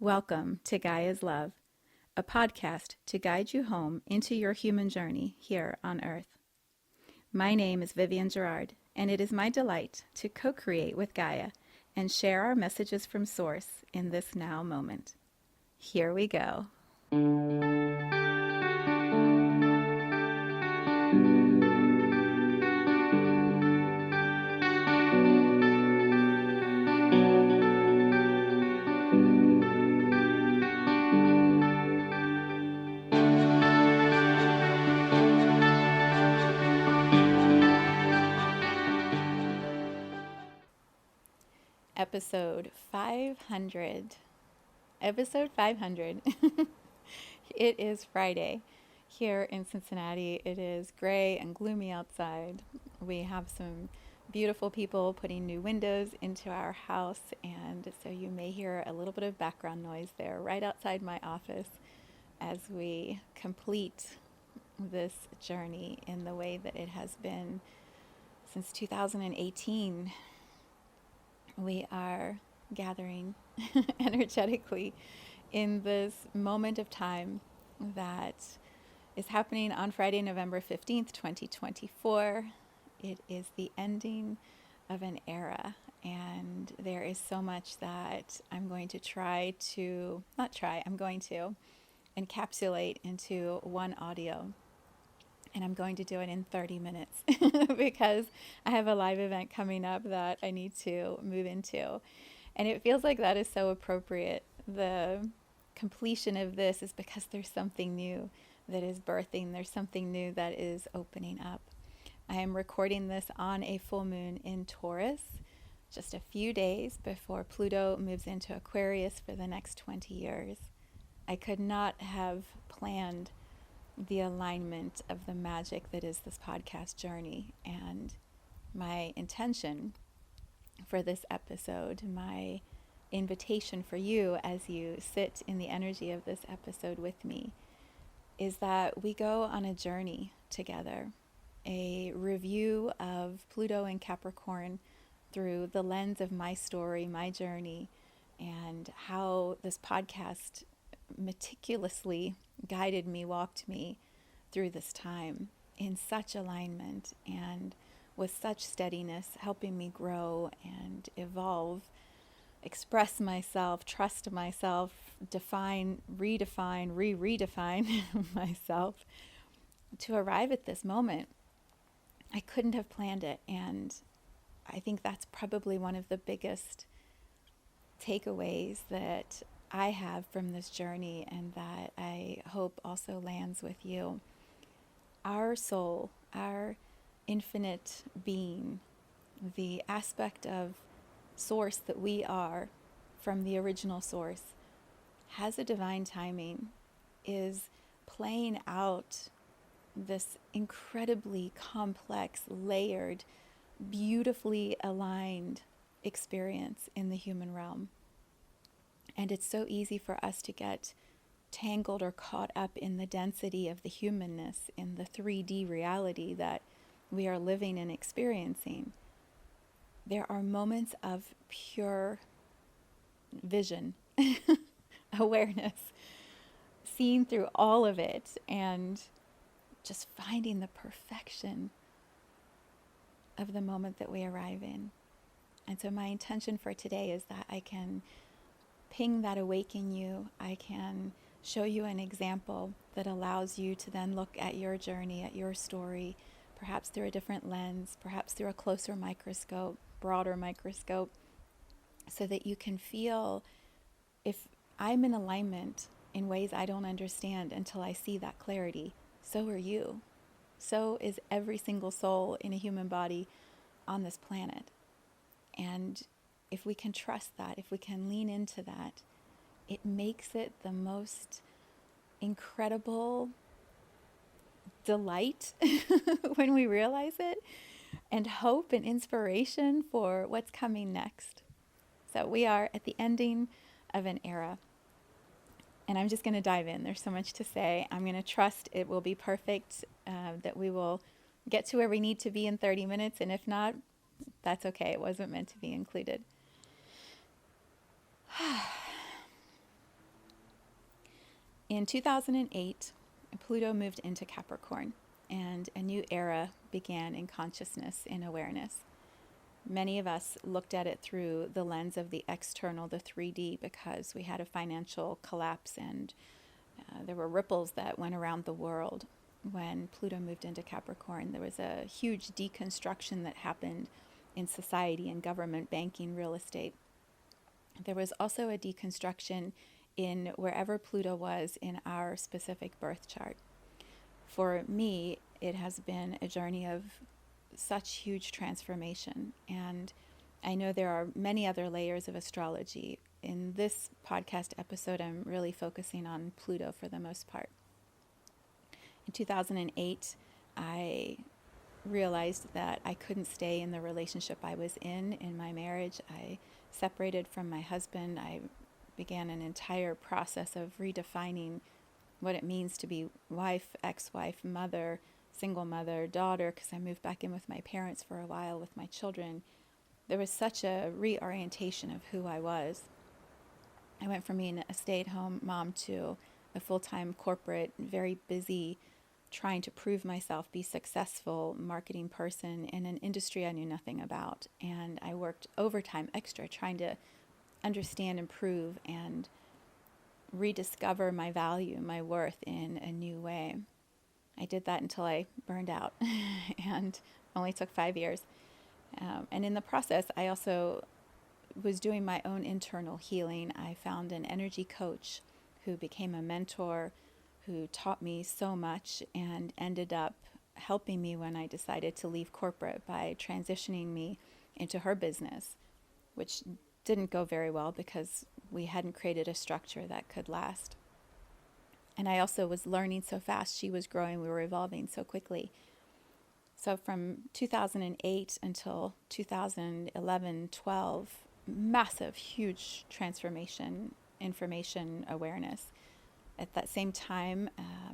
Welcome to Gaia's Love, a podcast to guide you home into your human journey here on Earth. My name is Vivian Gerard, and it is my delight to co-create with Gaia and share our messages from Source in this now moment. Here we go. Episode 500. Episode 500. It is Friday. Here in Cincinnati, it is gray and gloomy outside. We have some beautiful people putting new windows into our house, and so you may hear a little bit of background noise there right outside my office as we complete this journey in the way that it has been since 2018. We are gathering energetically in this moment of time that is happening on Friday, November 15th, 2024. It is the ending of an era, and there is so much that I'm going to I'm going to encapsulate into one audio. And I'm going to do it in 30 minutes because I have a live event coming up that I need to move into. And it feels like that is so appropriate. The completion of this is because there's something new that is birthing. There's something new that is opening up. I am recording this on a full moon in Taurus, just a few days before Pluto moves into Aquarius for the next 20 years. I could not have planned the alignment of the magic that is this podcast journey. And my intention for this episode, my invitation for you as you sit in the energy of this episode with me, is that we go on a journey together, a review of Pluto and Capricorn through the lens of my story, my journey, and how this podcast meticulously guided me, walked me through this time in such alignment and with such steadiness, helping me grow and evolve, express myself, trust myself, define, redefine, redefine myself to arrive at this moment. I couldn't have planned it, and I think that's probably one of the biggest takeaways that I have from this journey, and that I hope also lands with you. Our soul, our infinite being, the aspect of source that we are from the original source, has a divine timing, is playing out this incredibly complex, layered, beautifully aligned experience in the human realm. And it's so easy for us to get tangled or caught up in the density of the humanness, in the 3D reality that we are living and experiencing. There are moments of pure vision, awareness, seeing through all of it and just finding the perfection of the moment that we arrive in. And so my intention for today is that I can ping that awaken you. I can show you an example that allows you to then look at your journey, at your story, perhaps through a different lens, perhaps through a closer microscope, broader microscope, so that you can feel if I'm in alignment in ways I don't understand until I see that clarity, so are you. So is every single soul in a human body on this planet. And if we can trust that, if we can lean into that, it makes it the most incredible delight when we realize it, and hope and inspiration for what's coming next. So we are at the ending of an era, and I'm just going to dive in. There's so much to say. I'm going to trust it will be perfect, that we will get to where we need to be in 30 minutes, and if not, that's okay. It wasn't meant to be included. In 2008, Pluto moved into Capricorn, and a new era began in consciousness and awareness. Many of us looked at it through the lens of the external, the 3D, because we had a financial collapse and there were ripples that went around the world. When Pluto moved into Capricorn, there was a huge deconstruction that happened in society and government, banking, real estate. There was also a deconstruction in wherever Pluto was in our specific birth chart. For me, it has been a journey of such huge transformation, and I know there are many other layers of astrology. In this podcast episode, I'm really focusing on Pluto for the most part. In 2008, I realized that I couldn't stay in the relationship I was in my marriage. I separated from my husband. I began an entire process of redefining what it means to be wife, ex-wife, mother, single mother, daughter, because I moved back in with my parents for a while with my children. There was such a reorientation of who I was. I went from being a stay-at-home mom to a full-time corporate, very busy, trying to prove myself, be successful marketing person in an industry I knew nothing about. And I worked overtime extra trying to understand, improve, and rediscover my value, my worth in a new way. I did that until I burned out and only took 5 years. And in the process, I also was doing my own internal healing. I found an energy coach who became a mentor, who taught me so much and ended up helping me when I decided to leave corporate by transitioning me into her business, which didn't go very well because we hadn't created a structure that could last. And I also was learning so fast. She was growing. We were evolving so quickly. So from 2008 until 2011, 12, massive, huge transformation, information awareness. At that same time,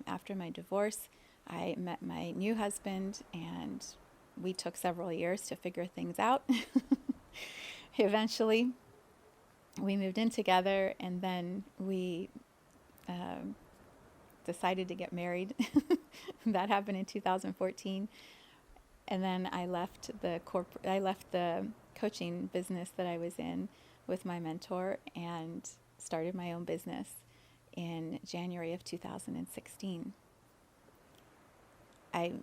after my divorce, I met my new husband, and we took several years to figure things out. Eventually, we moved in together, and then we decided to get married. That happened in 2014. And then I left the coaching business that I was in with my mentor and started my own business in January of 2016. I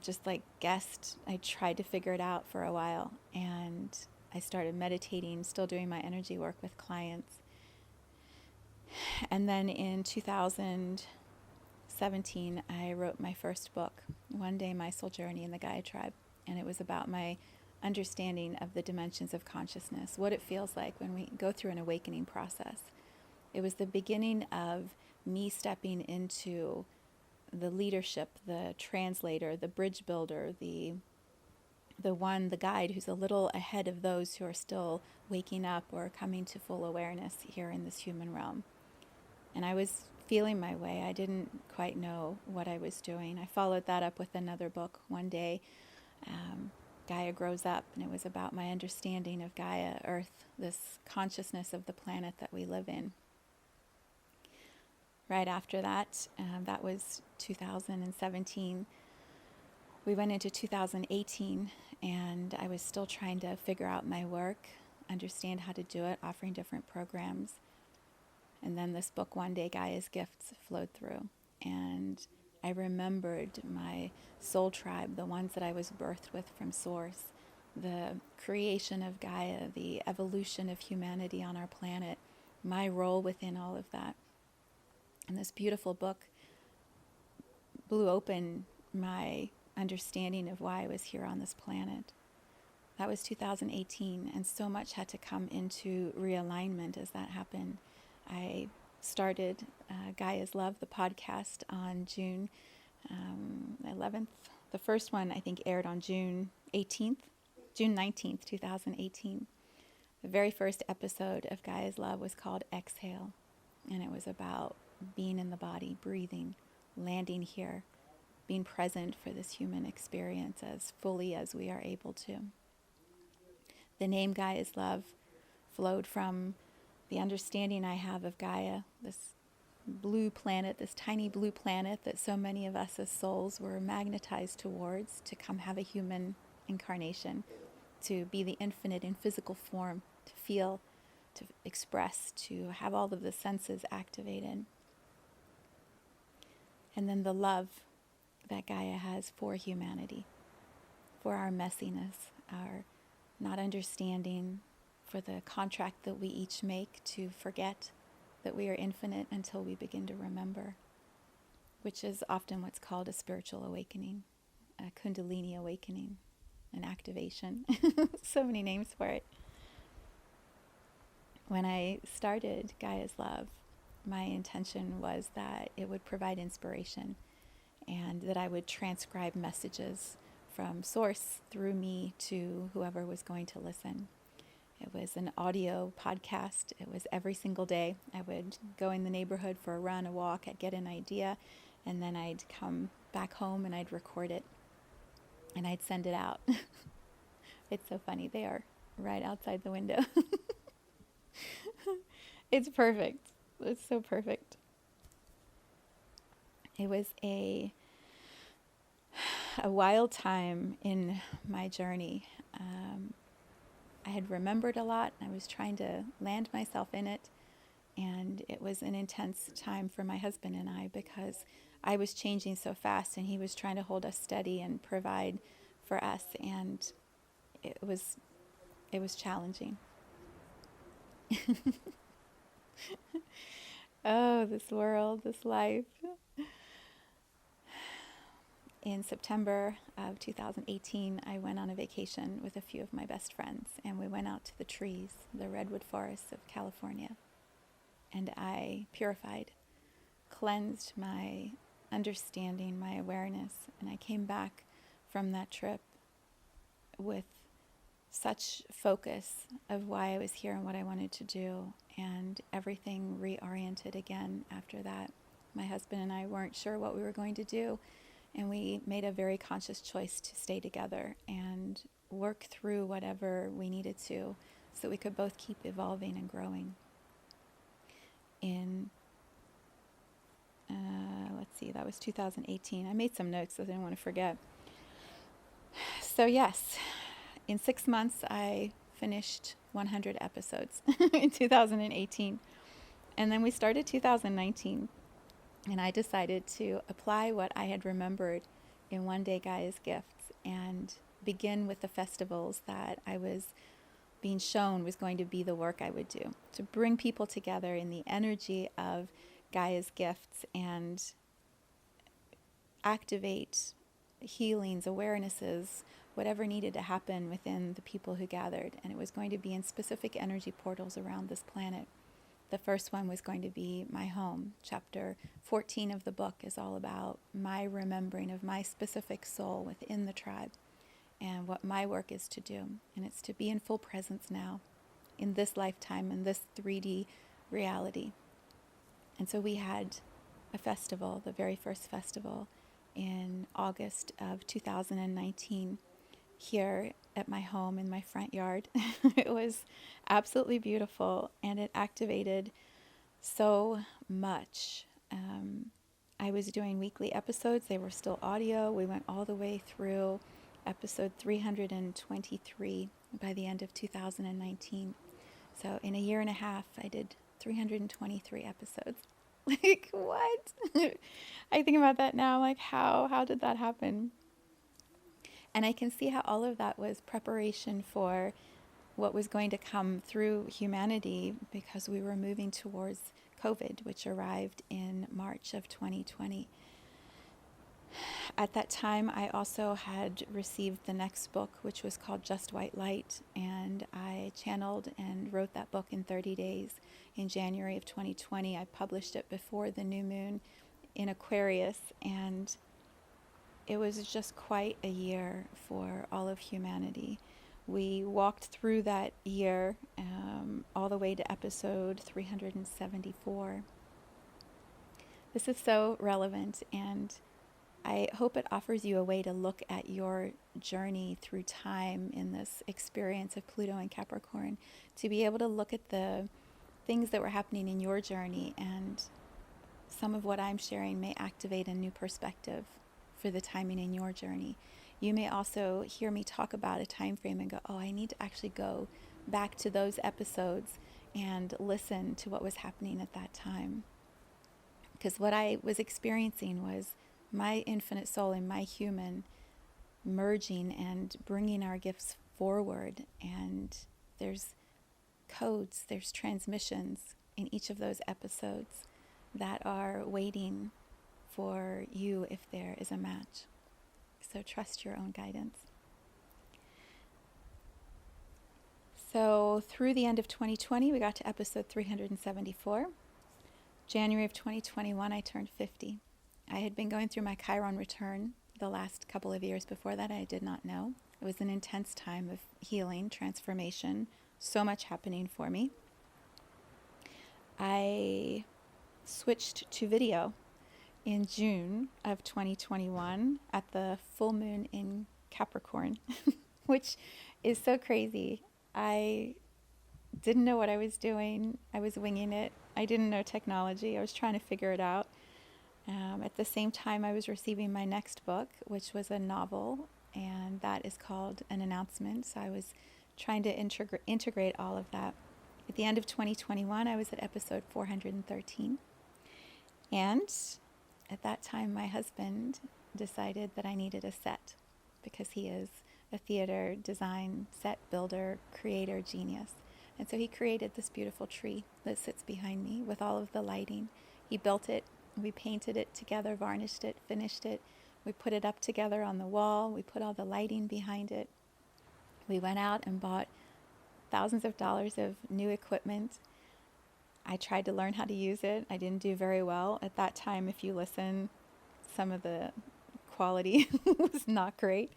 just guessed. I tried to figure it out for a while, and I started meditating, still doing my energy work with clients. And then in 2017, I wrote my first book, One Day My Soul Journey in the Gaia Tribe. And it was about my understanding of the dimensions of consciousness, what it feels like when we go through an awakening process. It was the beginning of me stepping into the leadership, the translator, the bridge builder, the guide who's a little ahead of those who are still waking up or coming to full awareness here in this human realm. And I was feeling my way. I didn't quite know what I was doing. I followed that up with another book one day, Gaia Grows Up, and it was about my understanding of Gaia, Earth, this consciousness of the planet that we live in. Right after that, that was 2017, we went into 2018, and I was still trying to figure out my work, understand how to do it, offering different programs. And then this book, One Day Gaia's Gifts, flowed through. And I remembered my soul tribe, the ones that I was birthed with from Source, the creation of Gaia, the evolution of humanity on our planet, my role within all of that. And this beautiful book blew open my understanding of why I was here on this planet. That was 2018, and so much had to come into realignment as that happened. I started Gaia's Love, the podcast, on June 11th. The first one, I think, aired on June 19th, 2018. The very first episode of Gaia's Love was called Exhale, and it was about being in the body, breathing, landing here, being present for this human experience as fully as we are able to. The name Gaia's Love flowed from the understanding I have of Gaia, this blue planet, this tiny blue planet that so many of us as souls were magnetized towards to come have a human incarnation, to be the infinite in physical form, to feel, to express, to have all of the senses activated. And then the love that Gaia has for humanity, for our messiness, our not understanding, for the contract that we each make to forget that we are infinite until we begin to remember, which is often what's called a spiritual awakening, a kundalini awakening, an activation. So many names for it. When I started Gaia's Love, my intention was that it would provide inspiration and that I would transcribe messages from source through me to whoever was going to listen. It was an audio podcast. It was every single day. I would go in the neighborhood for a run, a walk. I'd get an idea, and then I'd come back home and I'd record it, and I'd send it out. It's so funny. They are right outside the window. It's perfect. It's so perfect. It was a wild time in my journey. I had remembered a lot. I was trying to land myself in it. And it was an intense time for my husband and I because I was changing so fast and he was trying to hold us steady and provide for us. And it was challenging. Oh, this world, this life. In September of 2018, I went on a vacation with a few of my best friends, and we went out to the trees, the redwood forests of California, and I purified, cleansed my understanding, my awareness, and I came back from that trip with such focus of why I was here and what I wanted to do, and everything reoriented again after that. My husband and I weren't sure what we were going to do, and we made a very conscious choice to stay together and work through whatever we needed to so we could both keep evolving and growing. That was 2018. I made some notes so I didn't want to forget. So yes, in 6 months I finished 100 episodes in 2018. And then we started 2019. And I decided to apply what I had remembered in One Day Gaia's Gifts and begin with the festivals that I was being shown was going to be the work I would do, to bring people together in the energy of Gaia's gifts and activate healings, awarenesses, whatever needed to happen within the people who gathered. And it was going to be in specific energy portals around this planet. The first one was going to be my home. Chapter 14 of the book is all about my remembering of my specific soul within the tribe and what my work is to do. And it's to be in full presence now, in this lifetime, in this 3D reality. And so we had a festival, the very first festival, in August of 2019 here at my home in my front yard. It was absolutely beautiful, and it activated so much. I was doing weekly episodes. They were still audio. We went all the way through episode 323 by the end of 2019. So in a year and a half, I did 323 episodes. Like, what? I think about that now, like, how did that happen? And I can see how all of that was preparation for what was going to come through humanity because we were moving towards COVID, which arrived in March of 2020. At that time, I also had received the next book, which was called Just White Light, and I channeled and wrote that book in 30 days. In January of 2020, I published it before the new moon in Aquarius, and it was just quite a year for all of humanity. We walked through that year all the way to episode 374. This is so relevant, and I hope it offers you a way to look at your journey through time in this experience of Pluto and Capricorn, to be able to look at the things that were happening in your journey and some of what I'm sharing may activate a new perspective for the timing in your journey. You may also hear me talk about a time frame and go, oh, I need to actually go back to those episodes and listen to what was happening at that time. Because what I was experiencing was my infinite soul and my human merging and bringing our gifts forward. And there's codes, there's transmissions in each of those episodes that are waiting for you if there is a match. So trust your own guidance. So through the end of 2020, we got to episode 374. January of 2021, I turned 50. I had been going through my Chiron return the last couple of years before that. I did not know. It was an intense time of healing, transformation, so much happening for me. I switched to video in June of 2021 at the full moon in Capricorn, which is so crazy. I didn't know what I was doing. I was winging it. I didn't know technology. I was trying to figure it out. At the same time, I was receiving my next book, which was a novel, and that is called An Announcement. So I was trying to integrate all of that. At the end of 2021, I was at episode 413. And at that time, my husband decided that I needed a set because he is a theater design, set builder, creator genius. And so he created this beautiful tree that sits behind me with all of the lighting. He built it, we painted it together, varnished it, finished it. We put it up together on the wall. We put all the lighting behind it. We went out and bought thousands of dollars of new equipment. I tried to learn how to use it. I didn't do very well. At that time, if you listen, some of the quality was not great,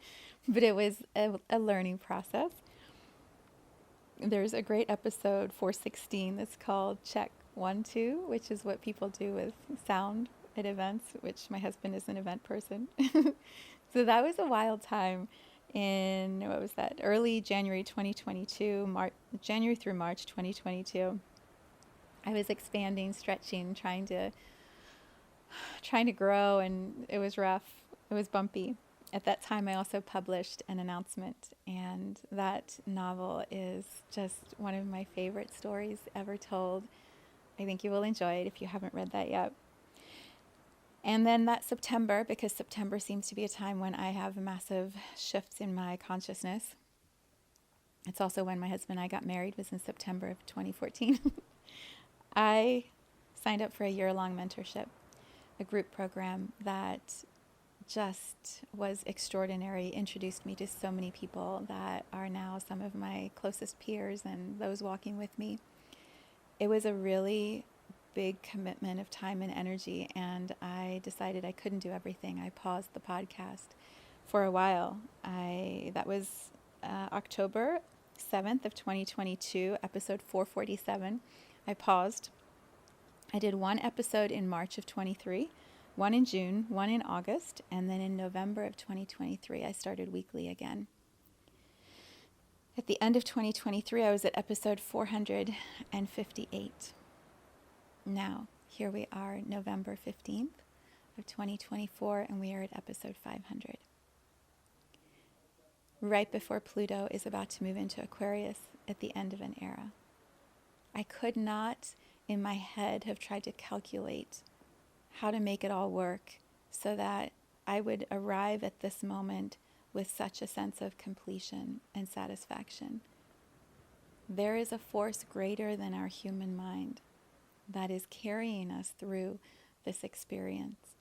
but it was a learning process. There's a great episode 416 that's called Check 1, 2, which is what people do with sound at events, which my husband is an event person. So that was a wild time in, what was that, early January 2022, January through March 2022. I was expanding, stretching, trying to grow, and it was rough. It was bumpy. At that time, I also published An Announcement, and that novel is just one of my favorite stories ever told. I think you will enjoy it if you haven't read that yet. And then that September, because September seems to be a time when I have massive shifts in my consciousness. It's also when my husband and I got married, was in September of 2014. I signed up for a year-long mentorship, a group program that just was extraordinary, introduced me to so many people that are now some of my closest peers and those walking with me. It was a really big commitment of time and energy, and I decided I couldn't do everything. I paused the podcast for a while. That was October 7th of 2022, episode 447. I paused. I did one episode in March of 23, one in June, one in August, and then in November of 2023, I started weekly again. At the end of 2023, I was at episode 458. Now, here we are, November 15th of 2024, and we are at episode 500. Right before Pluto is about to move into Aquarius at the end of an era. I could not, in my head, have tried to calculate how to make it all work so that I would arrive at this moment with such a sense of completion and satisfaction. There is a force greater than our human mind that is carrying us through this experience.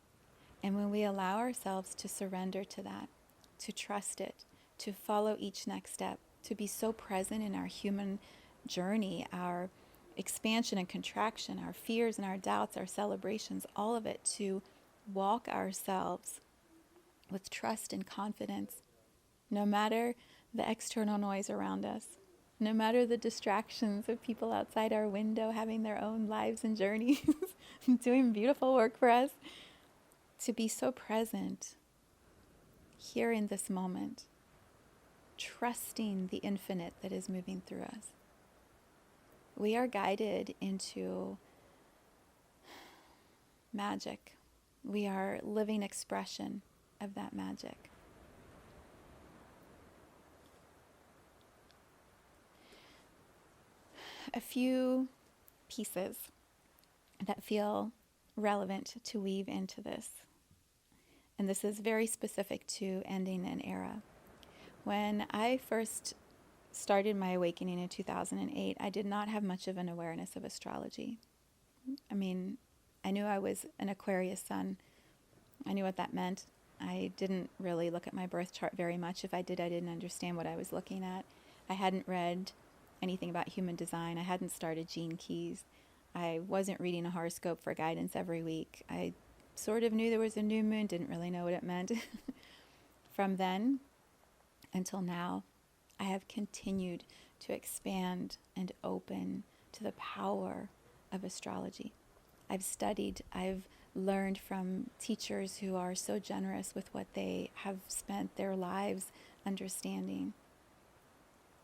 And when we allow ourselves to surrender to that, to trust it, to follow each next step, to be so present in our human journey, our expansion and contraction, our fears and our doubts, our celebrations, all of it, to walk ourselves with trust and confidence, no matter the external noise around us, no matter the distractions of people outside our window having their own lives and journeys, doing beautiful work for us, to be so present here in this moment, trusting the infinite that is moving through us. We are guided into magic. We are living expression of that magic. A few pieces that feel relevant to weave into this. And this is very specific to ending an era. When I first started my awakening in 2008, I did not have much of an awareness of astrology. I mean, I knew I was an Aquarius sun. I knew what that meant. I didn't really look at my birth chart very much. If I did, I didn't understand what I was looking at. I hadn't read anything about human design. I hadn't started Gene Keys. I wasn't reading a horoscope for guidance every week. I sort of knew there was a new moon, didn't really know what it meant. From then until now, I have continued to expand and open to the power of astrology. I've studied, I've learned from teachers who are so generous with what they have spent their lives understanding.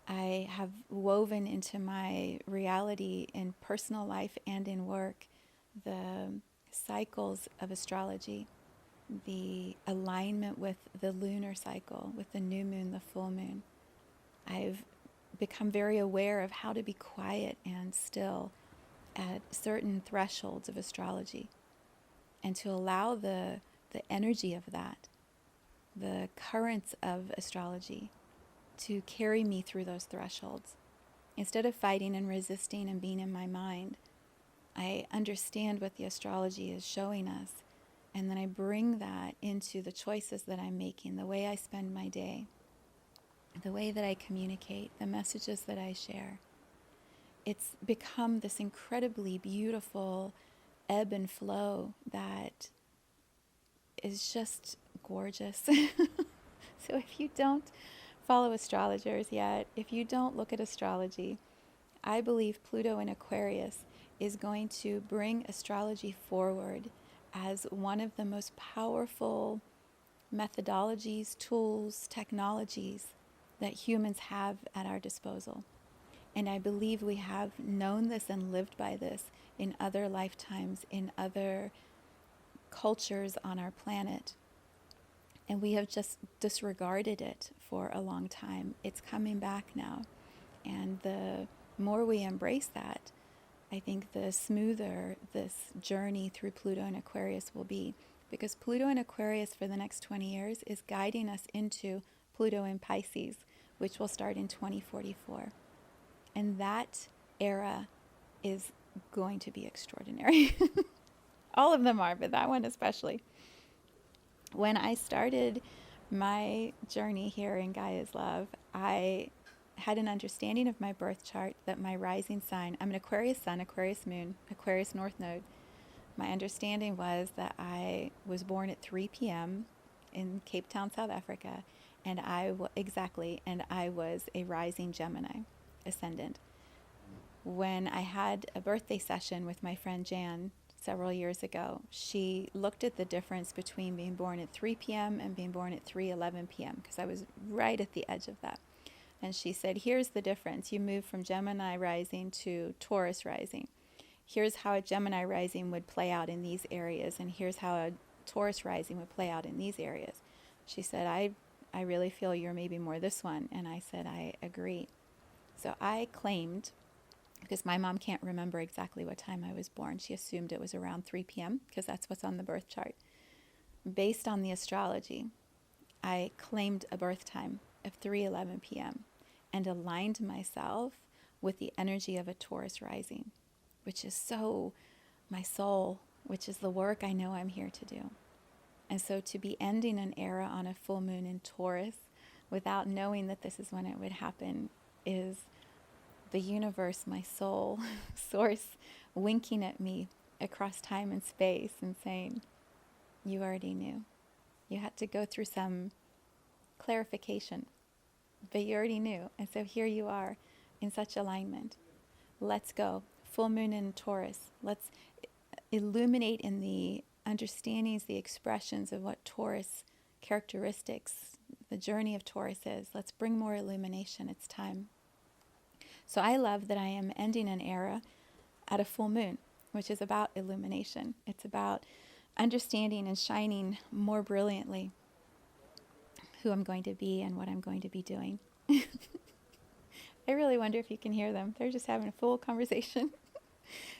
I have woven into my reality in personal life and in work the cycles of astrology, the alignment with the lunar cycle, with the new moon, the full moon. I've become very aware of how to be quiet and still at certain thresholds of astrology, and to allow the energy of that, the currents of astrology, to carry me through those thresholds. Instead of fighting and resisting and being in my mind, I understand what the astrology is showing us, and then I bring that into the choices that I'm making, the way I spend my day, the way that I communicate, the messages that I share. It's become this incredibly beautiful ebb and flow that is just gorgeous. So if you don't follow astrologers yet, if you don't look at astrology, I believe Pluto in Aquarius is going to bring astrology forward as one of the most powerful methodologies, tools, technologies that humans have at our disposal. And I believe we have known this and lived by this in other lifetimes, in other cultures on our planet. And we have just disregarded it for a long time. It's coming back now. And the more we embrace that, I think the smoother this journey through Pluto and Aquarius will be. Because Pluto in Aquarius for the next 20 years is guiding us into Pluto in Pisces, which will start in 2044. And that era is going to be extraordinary. All of them are, but that one especially. When I started my journey here in Gaia's Love, I had an understanding of my birth chart that my rising sign, I'm an Aquarius sun, Aquarius moon, Aquarius north node. My understanding was that I was born at 3 p.m. in Cape Town, South Africa, and I was a rising Gemini ascendant. When I had a birthday session with my friend Jan several years ago, she looked at the difference between being born at 3 p.m. and being born at 3:11 p.m. because I was right at the edge of that. And she said, here's the difference. You move from Gemini rising to Taurus rising. Here's how a Gemini rising would play out in these areas, and here's how a Taurus rising would play out in these areas. She said, I really feel you're maybe more this one. And I said, I agree. So I claimed, because my mom can't remember exactly what time I was born. She assumed it was around 3 p.m. because that's what's on the birth chart. Based on the astrology, I claimed a birth time of 3:11 p.m. and aligned myself with the energy of a Taurus rising, which is so my soul, which is the work I know I'm here to do. And so to be ending an era on a full moon in Taurus without knowing that this is when it would happen is the universe, my soul, source, winking at me across time and space and saying, you already knew. You had to go through some clarification, but you already knew. And so here you are in such alignment. Let's go. Full moon in Taurus. Let's illuminate in the understandings, the expressions of what Taurus characteristics, the journey of Taurus is. Let's bring more illumination. It's time. So I love that I am ending an era at a full moon, which is about illumination. It's about understanding and shining more brilliantly who I'm going to be and what I'm going to be doing. I really wonder if you can hear them. They're just having a full conversation.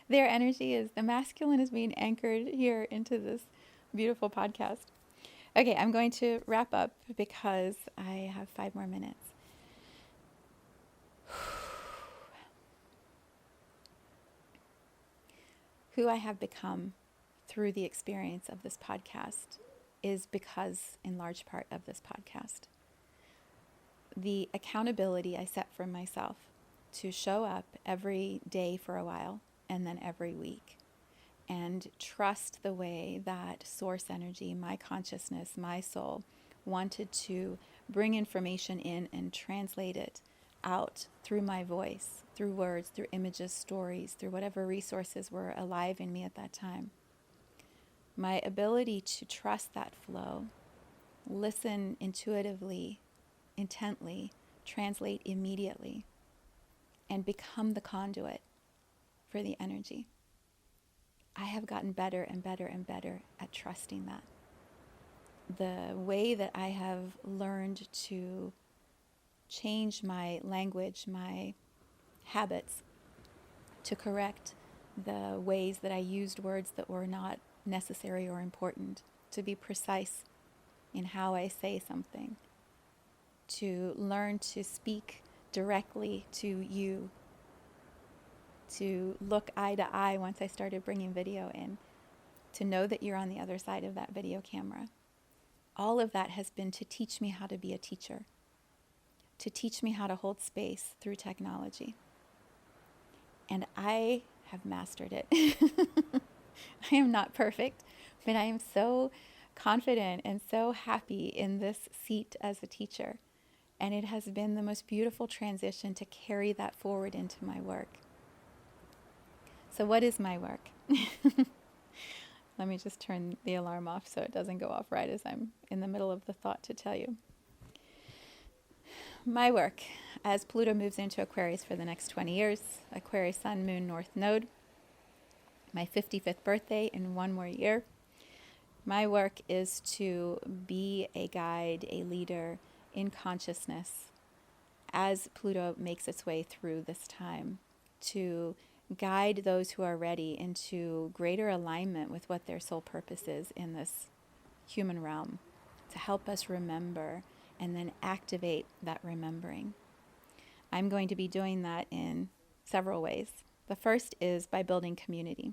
Their energy is, the masculine is being anchored here into this beautiful podcast. Okay, I'm going to wrap up because I have 5 more minutes. Who I have become through the experience of this podcast is because, in large part, of this podcast. The accountability I set for myself to show up every day for a while and then every week and trust the way that source energy, my consciousness, my soul wanted to bring information in and translate it out through my voice, through words, through images, stories, through whatever resources were alive in me at that time. My ability to trust that flow, listen intuitively, intently, translate immediately, and become the conduit for the energy. I have gotten better and better and better at trusting that. The way that I have learned to change my language, my habits, to correct the ways that I used words that were not necessary or important, to be precise in how I say something, to learn to speak directly to you, to look eye to eye once I started bringing video in, to know that you're on the other side of that video camera. All of that has been to teach me how to be a teacher, to teach me how to hold space through technology. And I have mastered it. I am not perfect, but I am so confident and so happy in this seat as a teacher. And it has been the most beautiful transition to carry that forward into my work. So what is my work? Let me just turn the alarm off so it doesn't go off right as I'm in the middle of the thought to tell you. My work, as Pluto moves into Aquarius for the next 20 years, Aquarius Sun, Moon, North Node, my 55th birthday in 1 more year. My work is to be a guide, a leader in consciousness as Pluto makes its way through this time, to guide those who are ready into greater alignment with what their soul purpose is in this human realm, to help us remember and then activate that remembering. I'm going to be doing that in several ways. The first is by building community.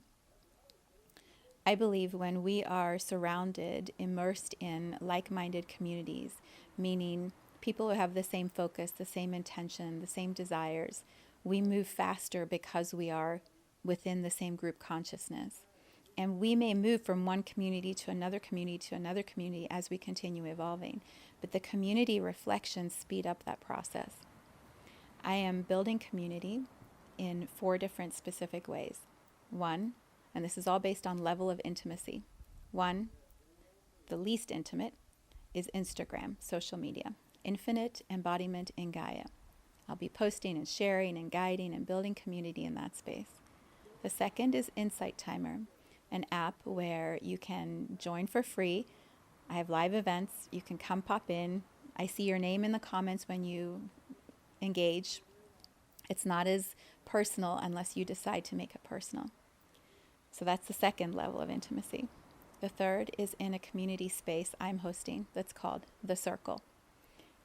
I believe when we are surrounded, immersed in like-minded communities, meaning people who have the same focus, the same intention, the same desires, we move faster because we are within the same group consciousness. And we may move from one community to another community to another community as we continue evolving. But the community reflections speed up that process. I am building community in 4 different specific ways. 1, and this is all based on level of intimacy. 1, the least intimate, is Instagram, social media. Infinite embodiment in Gaia. I'll be posting and sharing and guiding and building community in that space. The second is Insight Timer, an app where you can join for free. I have live events. You can come pop in. I see your name in the comments when you engage. It's not as personal unless you decide to make it personal. So that's the second level of intimacy. The third is in a community space I'm hosting that's called The Circle.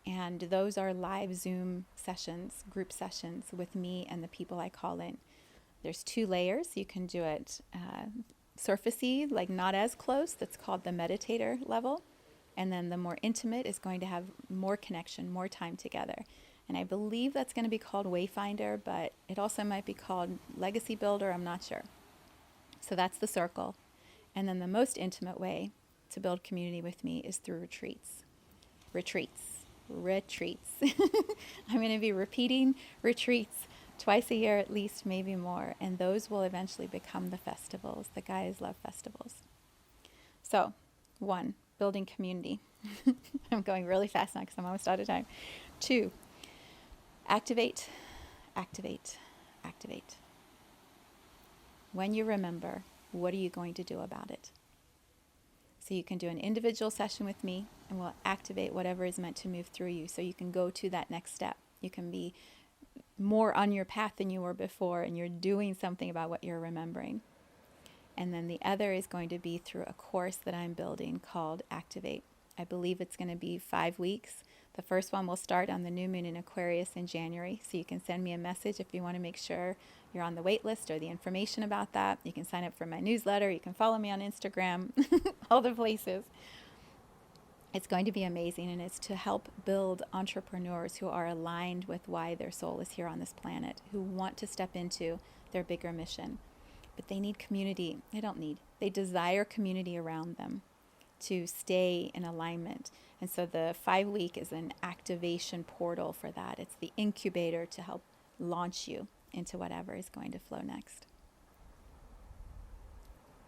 And those are live Zoom sessions, group sessions with me and the people I call in. There's 2 layers. You can do it surfacey, like not as close. That's called the meditator level. And then the more intimate is going to have more connection, more time together. And I believe that's going to be called Wayfinder, but it also might be called Legacy Builder. I'm not sure. So that's the circle. And then the most intimate way to build community with me is through retreats. Retreats. I'm going to be repeating retreats twice a year at least, maybe more. And those will eventually become the festivals, the Gaia's Love festivals. So, 1, building community. I'm going really fast now because I'm almost out of time. 2, activate, activate, activate. when you remember, what are you going to do about it? So you can do an individual session with me, and we'll activate whatever is meant to move through you so you can go to that next step. You can be more on your path than you were before, and you're doing something about what you're remembering. And then the other is going to be through a course that I'm building called Activate. I believe it's going to be 5 weeks. The first one will start on the new moon in Aquarius in January. So you can send me a message if you want to make sure you're on the wait list or the information about that. You can sign up for my newsletter. You can follow me on Instagram, all the places. It's going to be amazing, and it's to help build entrepreneurs who are aligned with why their soul is here on this planet, who want to step into their bigger mission. But they need community. They desire community around them to stay in alignment. And so the 5-week is an activation portal for that. It's the incubator to help launch you into whatever is going to flow next.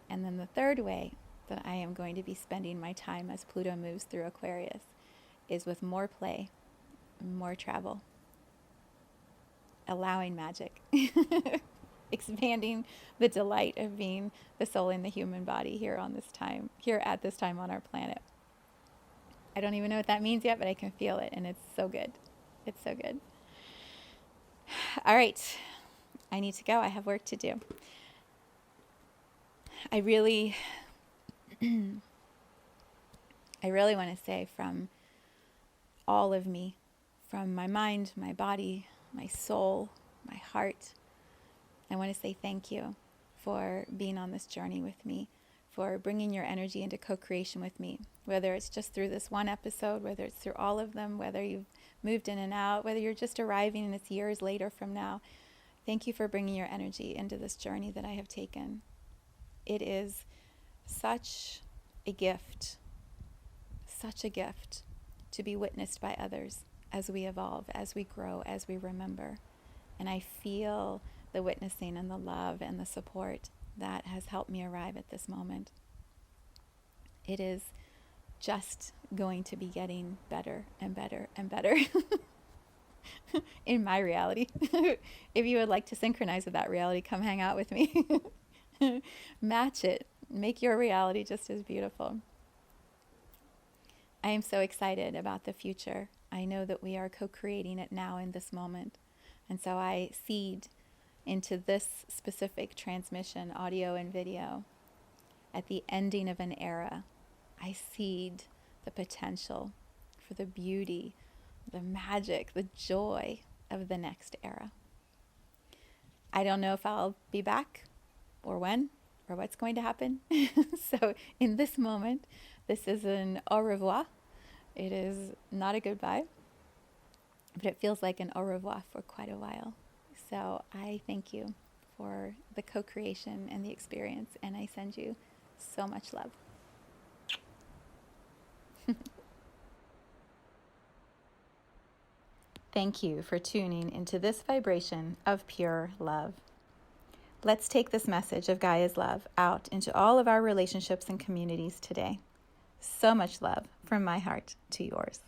And then the third way that I am going to be spending my time as Pluto moves through Aquarius is with more play, more travel, allowing magic, expanding the delight of being the soul in the human body here at this time on our planet. I don't even know what that means yet, but I can feel it, and it's so good. It's so good. All right, I need to go. I have work to do. I really want to say from all of me, from my mind, my body, my soul, my heart, I want to say thank you for being on this journey with me, for bringing your energy into co-creation with me, whether it's just through this one episode, whether it's through all of them, whether you've moved in and out, whether you're just arriving and it's years later from now. Thank you for bringing your energy into this journey that I have taken. It is such a gift to be witnessed by others as we evolve, as we grow, as we remember. And I feel the witnessing and the love and the support that has helped me arrive at this moment. It is just going to be getting better and better and better in my reality. If you would like to synchronize with that reality, come hang out with me. Match it. Make your reality just as beautiful. I am so excited about the future. I know that we are co-creating it now in this moment. And so I seed into this specific transmission, audio and video, at the ending of an era. I seed the potential for the beauty, the magic, the joy of the next era. I don't know if I'll be back or when or what's going to happen. So in this moment, this is an au revoir. It is not a goodbye, but it feels like an au revoir for quite a while. So I thank you for the co-creation and the experience, and I send you so much love. Thank you for tuning into this vibration of pure love. Let's take this message of Gaia's love out into all of our relationships and communities today. So much love from my heart to yours.